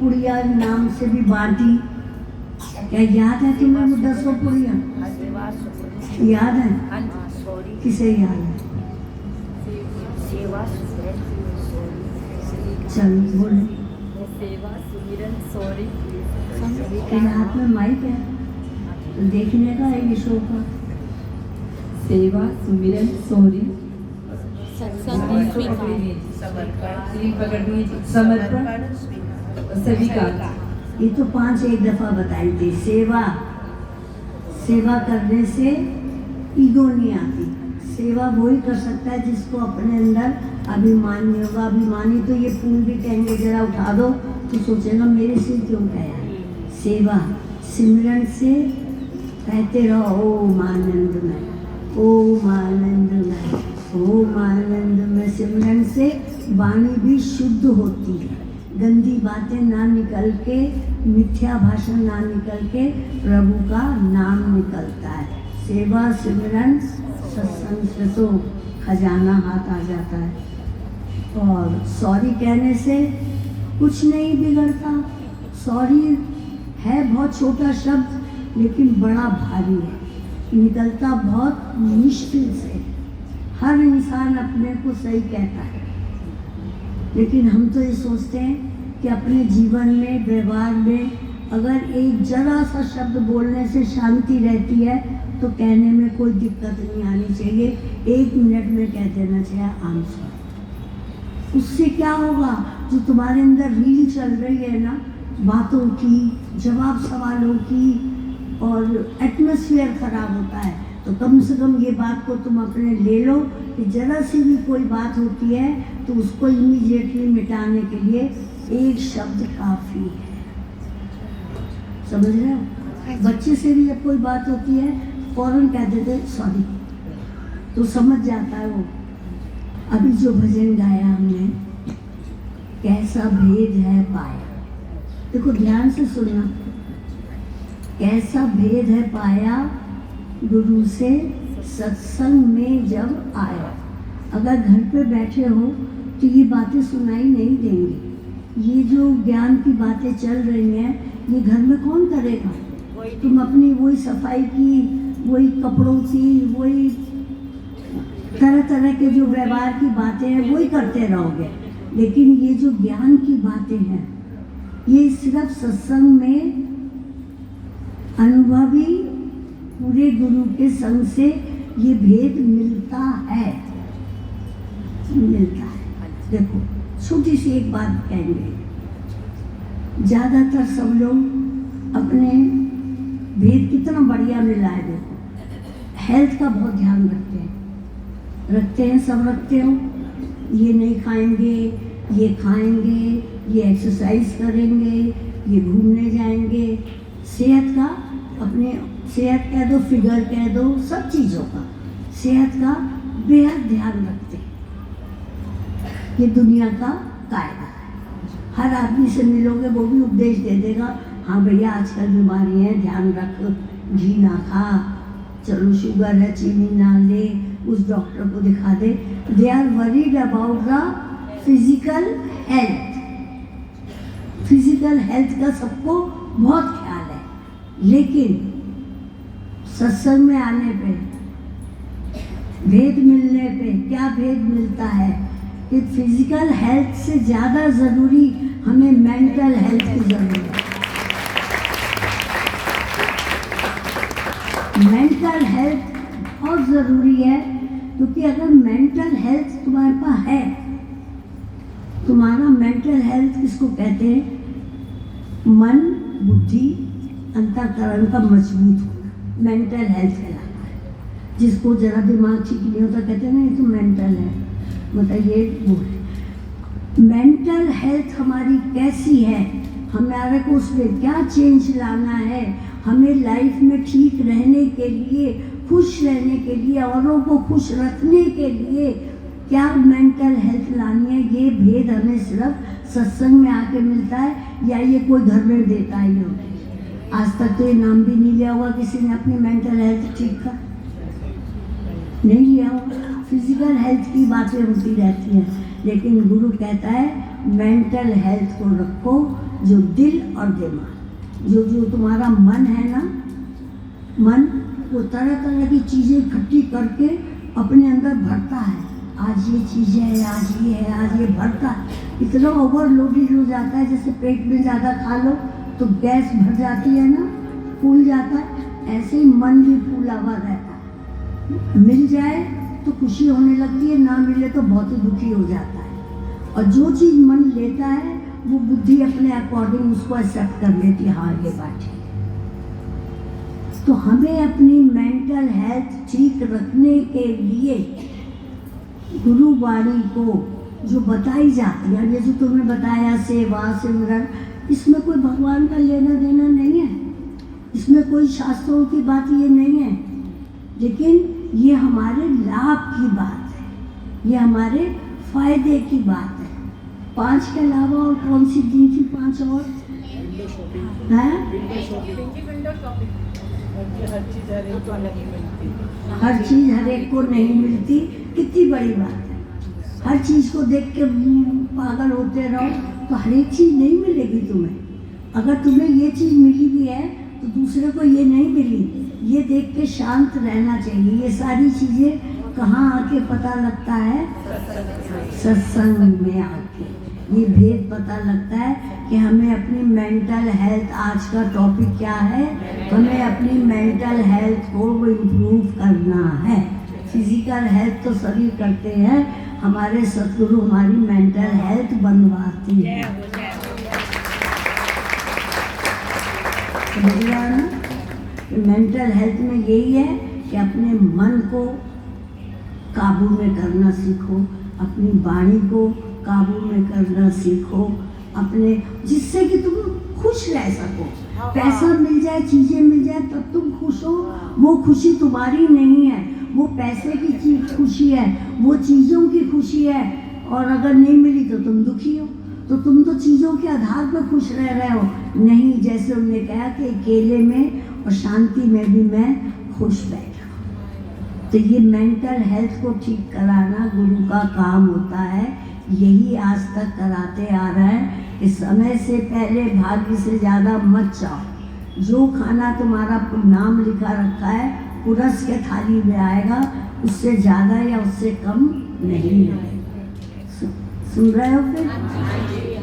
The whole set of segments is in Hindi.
पुड़िया नाम से भी बांटी। क्या याद है तुम्हें वो 10 पुड़िया? याद है? किसे याद है? चल बोलो। सेवा सुमिरन सॉरी तेरे हाथ में माइक है तो देखने का है ये शो का। सेवा सुमिरन सॉरी समर्पण स्वीकार। ये तो 5 एक दफा बताई थी। सेवा करने से ईगो नहीं आती। सेवा वही कर सकता है जिसको अपने अंदर अभिमानी होगा। अभिमानी तो ये फूल भी कहेंगे जरा उठा दो तो सोचेगा मेरे से क्यों गया। सेवा सिमरन से कहते रहो ओम आनंदमय, ओम आनंदमय, ओम आनंदमय। सिमरन से वाणी भी शुद्ध होती है, गंदी बातें ना निकल के, मिथ्या भाषण ना निकल के प्रभु का नाम निकलता है। सेवा सिमरन सत्संग से तो खजाना हाथ आ जाता है। और सॉरी कहने से कुछ नहीं बिगड़ता। सॉरी है बहुत छोटा शब्द लेकिन बड़ा भारी है, निकलता बहुत मुश्किल से। हर इंसान अपने को सही कहता है लेकिन हम तो ये सोचते हैं कि अपने जीवन में व्यवहार में अगर एक जरा सा शब्द बोलने से शांति रहती है तो कहने में कोई दिक्कत नहीं आनी चाहिए। 1 मिनट में कह देना चाहिए आम सॉरी। उससे क्या होगा, जो तुम्हारे अंदर रील चल रही है ना, बातों की, जवाब सवालों की, और एटमॉस्फेयर खराब होता है। तो कम से कम ये बात को तुम अपने ले लो कि जरा सी भी कोई बात होती है तो उसको इमीडिएटली मिटाने के लिए एक शब्द काफ़ी है। समझ रहे हो? बच्चे से भी जब कोई बात होती है फौरन कह देते सॉरी, तो समझ जाता है वो। अभी जो भजन गाया हमने, कैसा भेद है पाया, देखो ध्यान से सुनना। कैसा भेद है पाया गुरु से सत्संग में जब आया। अगर घर पे बैठे हो तो ये बातें सुनाई नहीं देंगी। ये जो ज्ञान की बातें चल रही हैं ये घर में कौन करेगा? तुम अपनी वही सफाई की, वही कपड़ों की, वही तरह तरह के जो व्यवहार की बातें हैं वही करते रहोगे। लेकिन ये जो ज्ञान की बातें हैं ये सिर्फ सत्संग में अनुभवी पूरे गुरु के संग से ये भेद मिलता है। देखो छोटी सी एक बात कहेंगे, ज़्यादातर सब लोग अपने भेद कितना बढ़िया मिला है। देखो हेल्थ का बहुत ध्यान रखते हैं, सब रखते हो। ये नहीं खाएंगे, ये खाएंगे, ये एक्सरसाइज करेंगे, ये घूमने जाएंगे। सेहत का, अपने सेहत कह दो, फिगर कह दो, सब चीज़ों का सेहत का बेहद ध्यान रखते हैं। ये दुनिया का कायदा है। हर आदमी से मिलोगे वो भी उपदेश दे देगा, हाँ भैया आजकल बीमारी है, ध्यान रख, घी ना खा, चलो शुगर है चीनी ना ले, उस डॉक्टर को दिखा दे। They are worried about the physical health. Physical health का सबको बहुत ख्याल है। लेकिन सत्संग में आने पे, भेद मिलने पे क्या भेद मिलता है कि फिजिकल हेल्थ से ज़्यादा ज़रूरी हमें मेंटल हेल्थ की ज़रूरत है। मेंटल हेल्थ बहुत ज़रूरी है क्योंकि अगर मेंटल हेल्थ तुम्हारे पास है, तुम्हारा मेंटल हेल्थ किसको कहते हैं? मन, बुद्धि, अंतःकरण का मजबूत होना मेंटल हेल्थ कहलाता है। जिसको जरा दिमाग ठीक नहीं होता कहते हैं ना ये तो मेंटल है, मतलब ये वो है। मेंटल हेल्थ हमारी कैसी है, हमारे को उसमें क्या चेंज लाना है, हमें लाइफ में ठीक रहने के लिए, खुश रहने के लिए, औरों को खुश रखने के लिए क्या मेंटल हेल्थ लानी है, ये भेद हमें सिर्फ सत्संग में आके मिलता है या ये कोई घर में देता ही हो। आज तक तो ये नाम भी नहीं लिया हुआ किसी ने अपनी मेंटल हेल्थ ठीक का, नहीं लिया हुआ। फिजिकल हेल्थ की बातें होती रहती हैं लेकिन गुरु कहता है मेंटल हेल्थ को रखो, जो दिल और दिमाग, जो जो तुम्हारा मन है ना, मन वो तरह तरह की चीज़ें इकट्ठी करके अपने अंदर भरता है। आज ये चीज़ है, आज ये है, आज ये भरता है। इतना ओवरलोडेड हो जाता है, जैसे पेट में ज़्यादा खा लो तो गैस भर जाती है ना, फूल जाता है। ऐसे ही मन भी फूला हुआ रहता है। मिल जाए तो खुशी होने लगती है, ना मिले तो बहुत ही दुखी हो जाता है। और जो चीज़ मन लेता है वो बुद्धि अपने अकॉर्डिंग उसको एक्सेप्ट कर लेती है, हाँ ये बात ठीक है। तो हमें अपनी मेंटल हेल्थ ठीक रखने के लिए गुरु वाणी को जो बताई जाती है, जैसे तुमने बताया सेवा सिमरन, इसमें कोई भगवान का लेना देना नहीं है, इसमें कोई शास्त्रों की बात ये नहीं है, लेकिन ये हमारे लाभ की बात है, ये हमारे फायदे की बात है। 5 के अलावा और कौन सी दी थी 5 और हैं? हर चीज़ हर एक को नहीं मिलती, कितनी बड़ी बात है। हर चीज़ को देख के पागल होते रहो तो हर एक चीज़ नहीं मिलेगी तुम्हें। अगर तुम्हें ये चीज़ मिली भी है तो दूसरे को ये नहीं मिली, ये देख के शांत रहना चाहिए। ये सारी चीज़ें कहाँ आके पता लगता है? सत्संग में आके ये भेद पता लगता है कि हमें अपनी मेंटल हेल्थ, आज का टॉपिक क्या है, हमें अपनी मेंटल हेल्थ को इम्प्रूव करना है। फिजिकल हेल्थ तो सभी करते हैं, हमारे सतगुरु हमारी मेंटल हेल्थ बनवाती है। समझ रहा है ना? मेंटल हेल्थ में यही है कि अपने मन को काबू में करना सीखो, अपनी वाणी को काबू में करना सीखो, अपने जिससे कि तुम खुश रह सको। पैसा मिल जाए, चीज़ें मिल जाए तब तुम खुश हो, वो खुशी तुम्हारी नहीं है, वो पैसे की चीज खुशी है, वो चीज़ों की खुशी है। और अगर नहीं मिली तो तुम दुखी हो, तो तुम तो चीज़ों के आधार पर खुश रह रहे हो। नहीं, जैसे उन्होंने कहा कि अकेले में और शांति में भी मैं खुश बैठा। तो ये मेंटल हेल्थ को ठीक कराना गुरु का काम होता है। यही आज तक कराते आ रहा है कि समय से पहले भाग्य से ज़्यादा मत चाहो। जो खाना तुम्हारा नाम लिखा रखा है पुरस के थाली में आएगा, उससे ज़्यादा या उससे कम नहीं मिलेगा। सुन रहे हो फिर?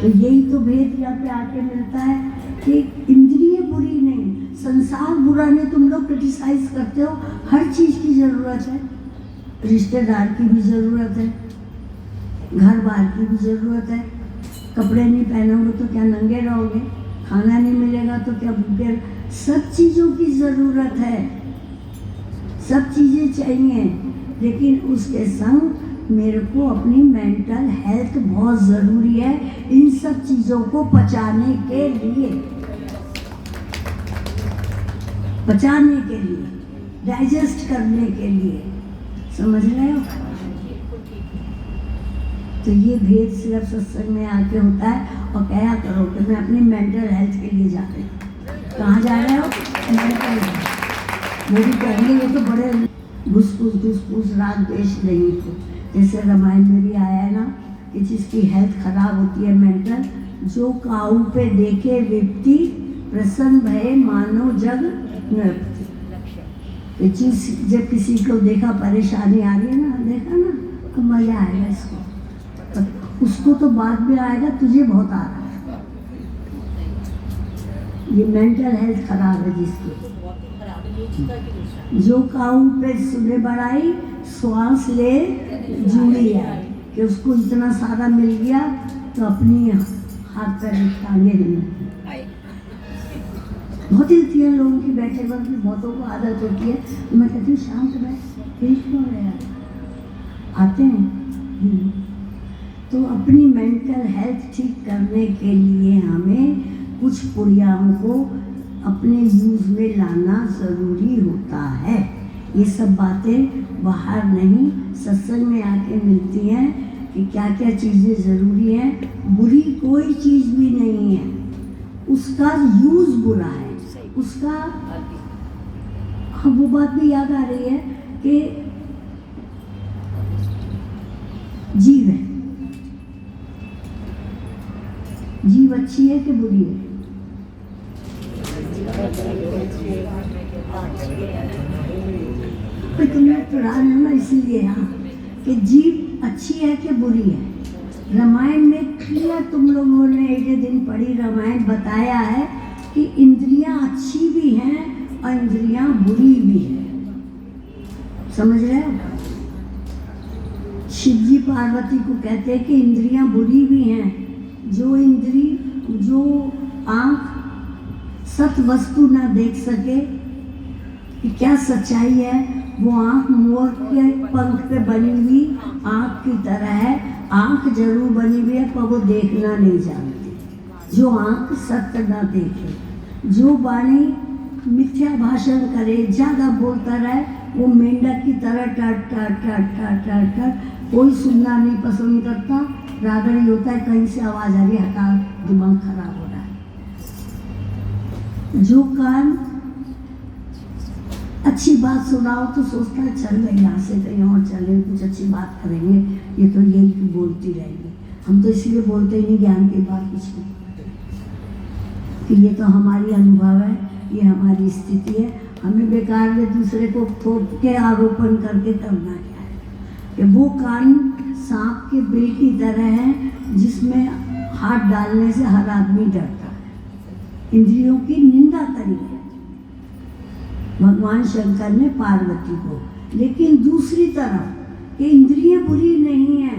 तो यही तो भेद यहाँ पे आके मिलता है कि इंद्रिय बुरी नहीं, संसार बुरा नहीं। तुम लोग क्रिटिसाइज करते हो, हर चीज़ की ज़रूरत है, रिश्तेदार की भी ज़रूरत है, घर बार की भी ज़रूरत है। कपड़े नहीं पहनोगे तो क्या नंगे रहोगे? खाना नहीं मिलेगा तो क्या भूखे? सब चीज़ों की ज़रूरत है, सब चीज़ें चाहिए, लेकिन उसके संग मेरे को अपनी मेंटल हेल्थ बहुत ज़रूरी है इन सब चीज़ों को पचाने के लिए, डाइजेस्ट करने के लिए। समझ रहे हो? तो ये भेद सिर्फ सत्संग में आके होता है। और क्या करो कि मैं अपनी मेंटल हेल्थ के लिए जा रही हूँ। कहाँ जा रहे हो? Mental health. मेरी कहेंगे वो तो बड़े घुस राग द्वेष नहीं थे। जैसे रामायण में भी आया है ना कि जिसकी हेल्थ खराब होती है मेंटल, जो काऊ पे देखे व्यक्ति प्रसन्न भय मानो जग नृत्य। जब किसी को देखा परेशानी आ रही है ना, देखा ना, तो मजा आएगा इसको, तो उसको तो बाद में आएगा, तुझे बहुत आ रहा है। ये मेंटल हेल्थ खराब है जिसकी। जो काऊ पे सुने बढ़ाई श्वास ले जुड़ी है, कि उसको इतना सारा मिल गया तो अपनी हाथ पैर टांगे नहीं। बहुत हिलती है लोगों की, बैठे वक्त भी बहुतों को आदत होती है। तो मैं कहती हूँ शांत बैठ, क्यों रहे आते हैं। तो अपनी मेंटल हेल्थ ठीक करने के लिए हमें कुछ पुड़ियाओं को अपने यूज़ में लाना ज़रूरी होता है। ये सब बातें बाहर नहीं, सत्संग में आके मिलती हैं कि क्या क्या चीज़ें ज़रूरी हैं। बुरी कोई चीज़ भी नहीं है, उसका यूज़ बुरा है, उसका। हाँ, वो बात भी याद आ रही है कि जीव है, जीव जीभ अच्छी है कि बुरी है? तो तुमने पुराण है ना, इसीलिए हाँ कि जीभ अच्छी है कि बुरी है। रामायण में क्लियर तुम लोगों ने एक दिन पढ़ी रामायण, बताया है कि इंद्रियां अच्छी भी हैं और इंद्रियां बुरी भी हैं। समझ रहे हो? शिव जी पार्वती को कहते हैं कि इंद्रियां बुरी भी हैं। जो आंख सत वस्तु ना देख सके कि क्या सच्चाई है, वो आंख मोर के पंख पे बनी हुई आंख की तरह है। आंख जरूर बनी हुई है पर वो देखना नहीं जानती। जो आंख सत्य ना देखे, जो वाणी मिथ्या भाषण करे, ज्यादा बोलता रहे, वो मेंढक की तरह टट टट टट टट टट टट, कोई सुनना नहीं पसंद करता। रागड़ी होता है, कहीं से आवाज आ रही, हटा, दिमाग खराब हो रहा है। जो कान अच्छी बात सुनाओ तो सोचता है चल रहे यहाँ से कहीं और चले, कुछ अच्छी बात करेंगे, ये तो यही बोलती रहेगी। हम तो इसलिए बोलते ही नहीं ज्ञान की बात कुछ नहीं, कि ये तो हमारी अनुभव है, ये हमारी स्थिति है। हमें बेकार में दूसरे को थोप के आरोपण करके करना क्या है? कि वो कान सांप के बिल की तरह है जिसमें हाथ डालने से हर आदमी डरता है। इंद्रियों की निंदा करी है भगवान शंकर ने पार्वती को। लेकिन दूसरी तरफ कि इंद्रियां बुरी नहीं है।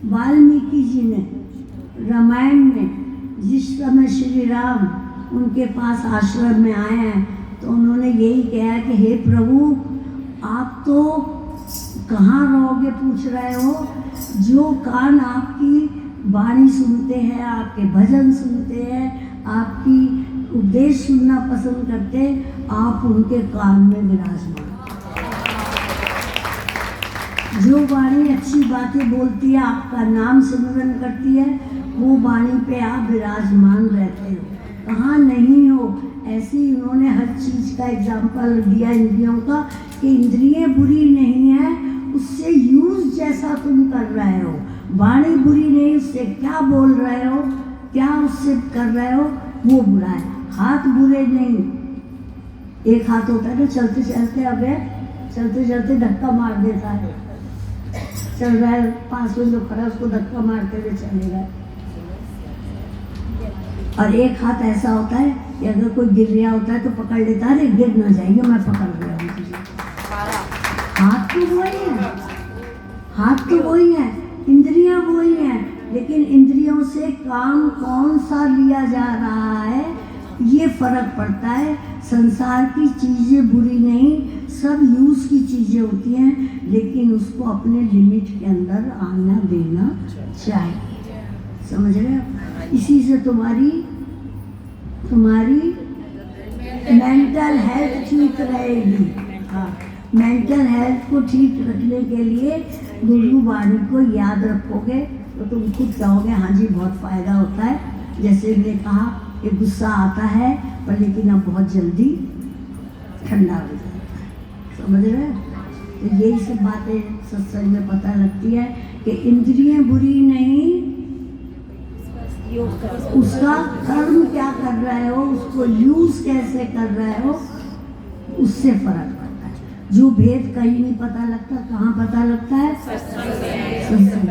वाल्मीकि जी ने रामायण में जिस समय श्री राम उनके पास आश्रम में आए हैं तो उन्होंने यही कहा कि हे प्रभु, आप तो कहाँ रहोगे पूछ रहे हो। जो कान आपकी वाणी सुनते हैं, आपके भजन सुनते हैं, आपकी उपदेश सुनना पसंद करते, आप उनके कान में विराजमान। जो वाणी अच्छी बातें बोलती है, आपका नाम सिमरन करती है, वो वाणी पे आप विराजमान रहते हो। कहाँ नहीं हो। ऐसे ही उन्होंने हर चीज़ का एग्जाम्पल दिया इंद्रियों का कि इंद्रियां बुरी नहीं है, उससे यूज जैसा तुम कर रहे हो। वाणी बुरी नहीं, उससे क्या बोल रहे हो, क्या उससे कर रहे हो, वो बुरा है। हाथ बुरे नहीं। एक हाथ होता है ना, चलते चलते अबे चलते चलते धक्का मार देता है, चल रहा है, पास में जो खड़ा उसको धक्का मारते हुए चलेगा। और एक हाथ ऐसा होता है कि अगर कोई गिर रहा होता है तो पकड़ लेता है, अरे गिर ना जाएगी, मैं पकड़ रहा हूँ तुझे। हाथ तो वही है, हाथ तो वही है, इंद्रियां वही हैं, लेकिन इंद्रियों से काम कौन सा लिया जा रहा है ये फर्क पड़ता है। संसार की चीज़ें बुरी नहीं, सब यूज की चीज़ें होती हैं, लेकिन उसको अपने लिमिट के अंदर आना देना चाहिए। समझ रहे हो? इसी से तुम्हारी मेंटल हेल्थ ठीक रहेगी। हाँ, मेंटल हेल्थ को ठीक रखने के लिए गुरु वाणी को याद रखोगे तो तुम खुद कहोगे हाँ जी बहुत फ़ायदा होता है। जैसे मैंने कहा कि गुस्सा आता है पर लेकिन अब बहुत जल्दी ठंडा हो जाता है। समझ रहे हो? तो यही सब बातें सत्संग में पता लगती है कि इंद्रियां बुरी नहीं, उसका कर्म क्या कर रहे हो, उसको यूज कैसे कर रहे हो, उससे फर्क पड़ता है। जो भेद कहीं नहीं पता लगता, कहाँ पता लगता है? सत्संग।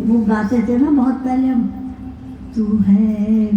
वो गाते थे ना बहुत पहले हम, तू है